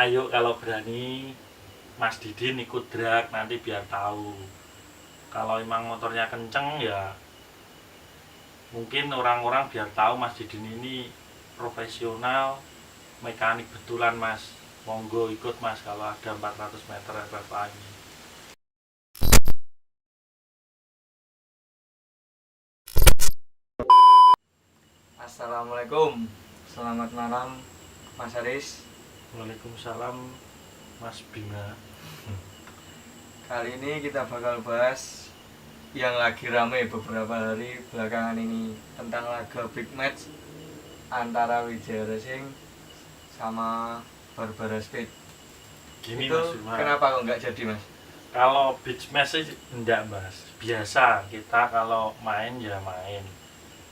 Ayo kalau berani Mas Didin ikut drag nanti biar tahu. Kalau emang motornya kenceng ya mungkin orang-orang biar tahu Mas Didin ini profesional mekanik betulan Mas. Monggo ikut Mas kalau ada 400 meter FFA ini. Assalamualaikum, selamat malam Mas Aris. Waalaikumsalam Mas Bima. Kali ini kita bakal bahas yang lagi rame beberapa hari belakangan ini tentang laga big match antara Wijaya Racing sama Barbara Speed. Gini Itu Mas Bima, kenapa kok nggak jadi Mas? kalau beach match sih enggak Mas, biasa kita kalau main ya main.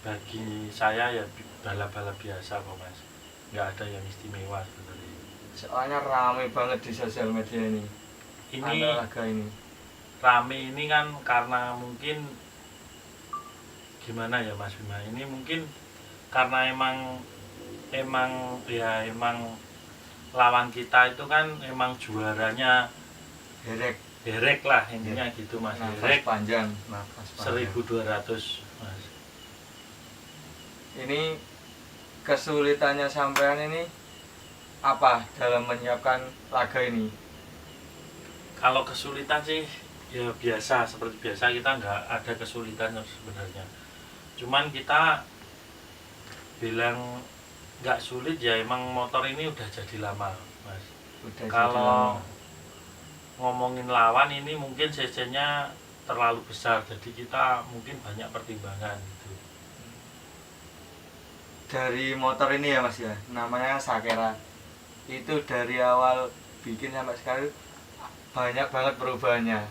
Bagi saya ya balap-balap biasa kok Mas, nggak ada yang istimewa sebenarnya. Soalnya rame banget di sosial media ini Ini antara laga ini. rame ini kan karena mungkin gimana ya Mas Bima, ini mungkin karena emang lawan kita itu kan emang juaranya derek lah intinya gitu Mas. Derek nafas panjang. 1200 Mas. Ini kesulitannya sampean ini apa dalam menyiapkan laga ini? Kalau kesulitan sih ya biasa, seperti biasa kita nggak ada kesulitan sebenarnya. Cuman kita bilang nggak sulit ya emang motor ini udah jadi lama Mas. Kalau ngomongin lawan ini mungkin cc-nya terlalu besar, jadi kita mungkin banyak pertimbangan gitu. Dari motor ini ya Mas ya, namanya Sakera. Itu dari awal bikin sampai sekarang banyak banget perubahannya.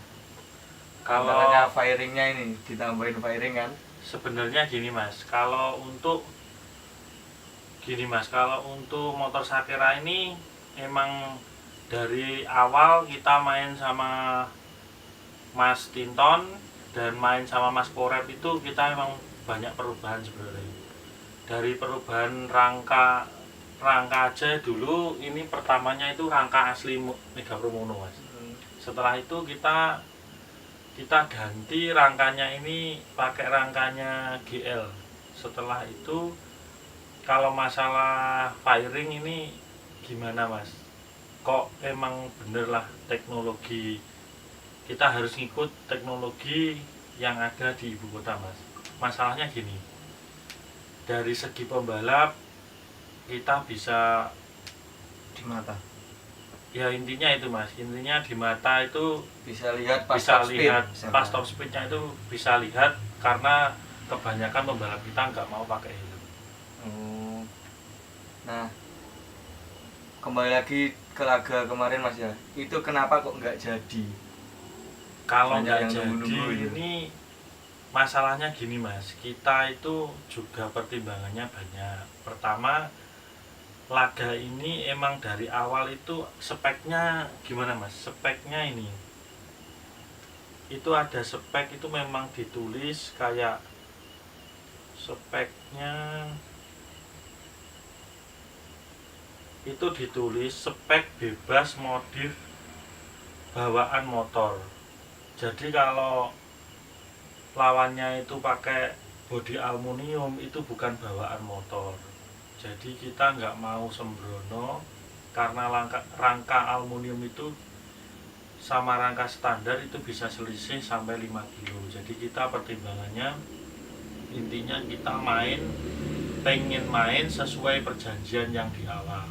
Kalau Antaranya fairingnya ini ditambahin fairing kan? sebenarnya gini Mas, kalau untuk motor Sakera ini emang dari awal kita main sama Mas Tinton dan main sama Mas Korep itu kita emang banyak perubahan sebenarnya. Dari perubahan rangka aja dulu, ini pertamanya itu rangka asli Mega Promono Mas. Setelah itu kita ganti rangkanya ini pakai rangkanya GL. Setelah itu kalau masalah firing ini gimana Mas? Kok emang bener lah teknologi, kita harus ngikut teknologi yang ada di ibu kota Mas. Masalahnya gini, dari segi pembalap kita bisa Di mata. ya intinya itu Mas, intinya di mata itu Bisa lihat pas bisa top speed. lihat misalnya. pas top speednya itu bisa lihat karena kebanyakan pembalap kita nggak mau pakai helm. Oh. Nah, kembali lagi ke laga kemarin Mas ya. Itu kenapa kok nggak jadi? Kalau Banyak nggak yang jadi nunggu-nunggu gitu. ini masalahnya gini Mas, kita itu juga pertimbangannya banyak. Pertama, laga ini emang dari awal itu speknya gimana Mas? Speknya ini itu ada spek itu memang ditulis kayak speknya itu ditulis spek bebas modif bawaan motor. Jadi kalau lawannya itu pakai bodi aluminium itu bukan bawaan motor. Jadi kita nggak mau sembrono karena rangka aluminium itu sama rangka standar itu bisa selisih sampai 5 kilo. Jadi kita pertimbangannya intinya kita pengen main sesuai perjanjian yang di awal.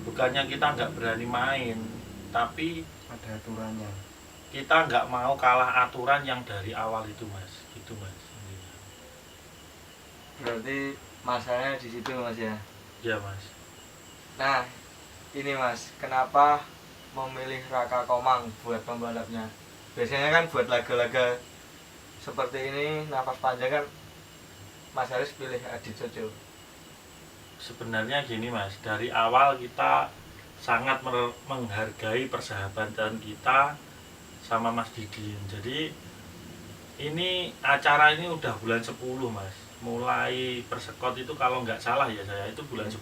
Bukannya kita nggak berani main, tapi Ada aturannya. kita nggak mau kalah aturan yang dari awal itu Mas. Gitu Mas. Berarti masalahnya di situ Mas ya. Ya Mas. Nah, ini Mas, kenapa memilih Raka Komang buat pembalapnya? Biasanya kan buat laga-laga seperti ini nafas panjang kan Mas Haris pilih Adit Sojo. Sebenarnya gini Mas, dari awal kita sangat menghargai persahabatan kita sama Mas Didin. Jadi ini acara ini udah bulan 10 Mas. Mulai persekot itu kalau nggak salah ya saya itu bulan 10.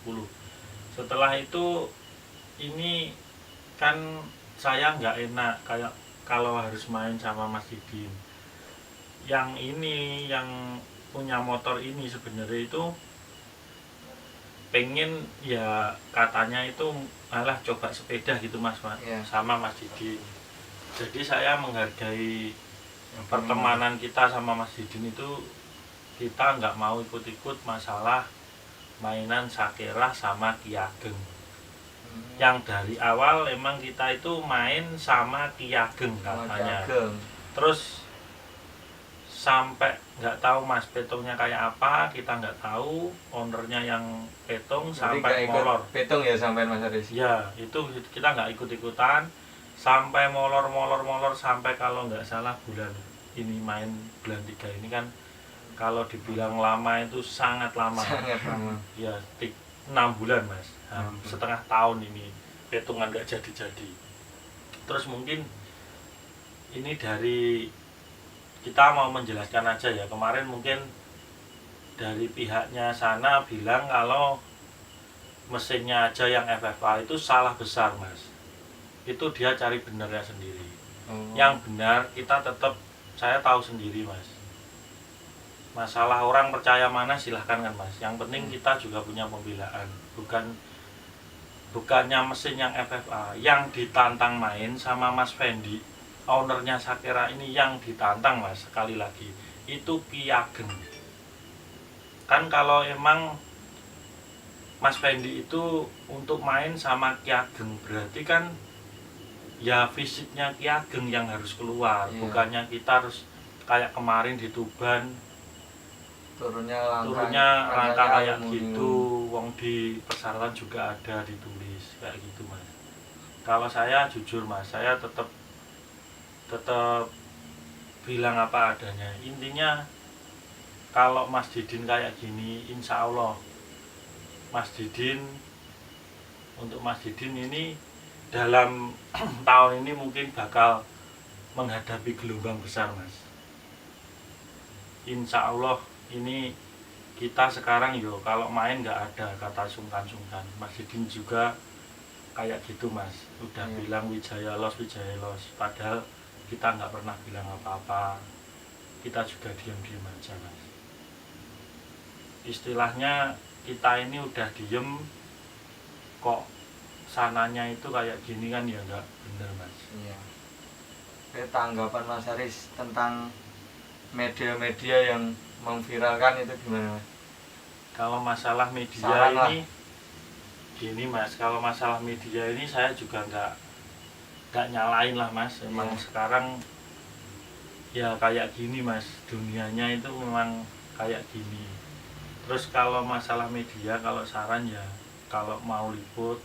Setelah itu ini kan saya nggak enak kayak kalau harus main sama Mas Didin. Yang ini yang punya motor ini sebenarnya itu pengen ya katanya itu malah coba sepeda gitu Mas Iya. sama Mas Didin. Jadi saya menghargai pertemanan kita sama Mas Didin itu, kita nggak mau ikut-ikut masalah mainan Sakera sama Ki Ageng. Yang dari awal emang kita itu main sama Ki Ageng katanya. Terus sampai nggak tahu Mas petongnya kayak apa, kita nggak tahu, ownernya yang petung sampai molor. Petung ya sampai Mas Aris. Ya itu kita nggak ikut-ikutan sampai molor sampai kalau nggak salah bulan ini main bulan 3 ini kan, kalau dibilang lama itu sangat lama. Sangat lama. Ya 6 bulan Mas, setengah tahun ini petungan nggak jadi. Terus mungkin ini dari kita mau menjelaskan aja ya, kemarin mungkin dari pihaknya sana bilang kalau mesinnya aja yang FFA itu salah besar Mas. Itu dia cari benernya sendiri. Yang benar kita tetap, saya tahu sendiri Mas. Masalah orang percaya mana silahkan kan Mas. Yang penting kita juga punya pembelaan. Bukannya mesin yang FFA yang ditantang main sama Mas Fendi, ownernya Sakera ini yang ditantang Mas. Sekali lagi itu Ki Ageng. Kan kalau emang Mas Fendi itu untuk main sama Ki Ageng berarti kan ya fisiknya Ki Ageng yang harus keluar. Bukannya kita harus kayak kemarin di Tuban turunnya langkah kayak gitu, wong di persyaratan juga ada ditulis kayak gitu Mas. Kalau saya jujur Mas, saya tetap bilang apa adanya. Intinya kalau Mas Didin kayak gini, insya Allah Mas Didin, untuk Mas Didin ini dalam tahun ini mungkin bakal menghadapi gelombang besar Mas. Insya Allah ini kita sekarang yo kalau main nggak ada kata sungkan-sungkan. Mas Didin juga kayak gitu Mas, udah bilang Wijaya los, padahal kita nggak pernah bilang apa-apa, kita juga diam-diam aja Mas. Istilahnya kita ini udah diem kok sananya itu kayak gini kan, ya nggak bener Mas. Iya. Tanggapan Mas Aris tentang media-media yang memviralkan itu gimana Mas? Kalau masalah media Salah ini gini Mas, kalau masalah media ini saya juga nggak nyalain lah Mas. Emang sekarang ya kayak gini Mas, dunianya itu memang kayak gini. Terus kalau masalah media, kalau saran ya kalau mau liput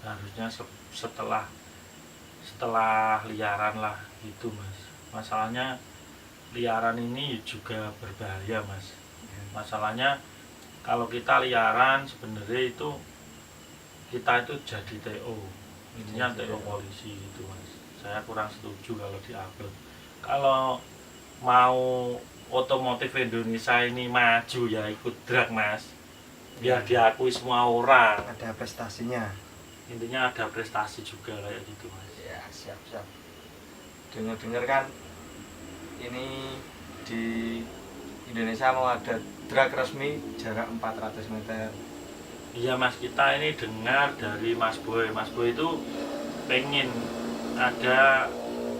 harusnya setelah liaran lah gitu Mas. Masalahnya liaran ini juga berbahaya Mas. Masalahnya kalau kita liaran sebenarnya itu kita itu jadi TO, intinya TO polisi itu Mas. Saya kurang setuju kalau diupload. Kalau mau otomotif Indonesia ini maju ya ikut drag Mas, biar diakui semua orang, ada prestasinya. Intinya ada prestasi juga kayak gitu Mas. Ya siap. Dengar kan ini di Indonesia mau ada drag resmi jarak 400 meter. Iya Mas, kita ini dengar dari Mas Boy itu pengen ada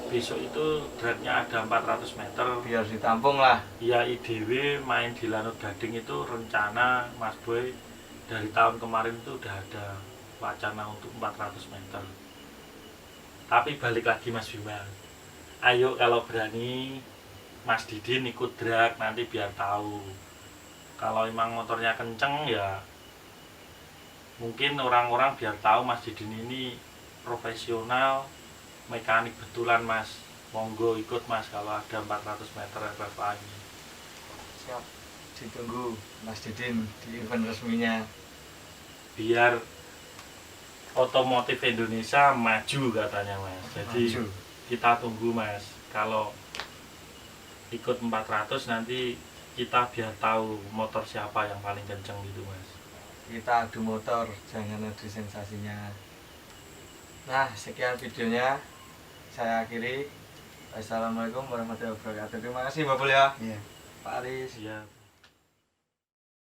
besok itu dragnya ada 400 meter biar ditampung lah. Ya IDW main di Lanut Gading itu rencana Mas Boy dari tahun kemarin itu udah ada wacana untuk 400 meter. Tapi balik lagi Mas Bima, ayo kalau berani Mas Didin ikut drag nanti biar tahu. Kalau emang motornya kenceng ya mungkin orang-orang biar tahu Mas Didin ini profesional, mekanik betulan Mas. Monggo ikut Mas kalau ada 400 meter FFA ini. Siap, ditunggu Mas Didin di event resminya. Biar otomotif Indonesia maju katanya Mas. Jadi maju. Kita tunggu Mas. Kalau ikut 400 nanti kita biar tahu motor siapa yang paling kenceng gitu Mas. Kita adu motor, jangan adu sensasinya. Nah, sekian videonya saya akhiri. Assalamualaikum warahmatullahi wabarakatuh. Terima kasih Mbak Pul ya. Iya. Pak Aris. Ya.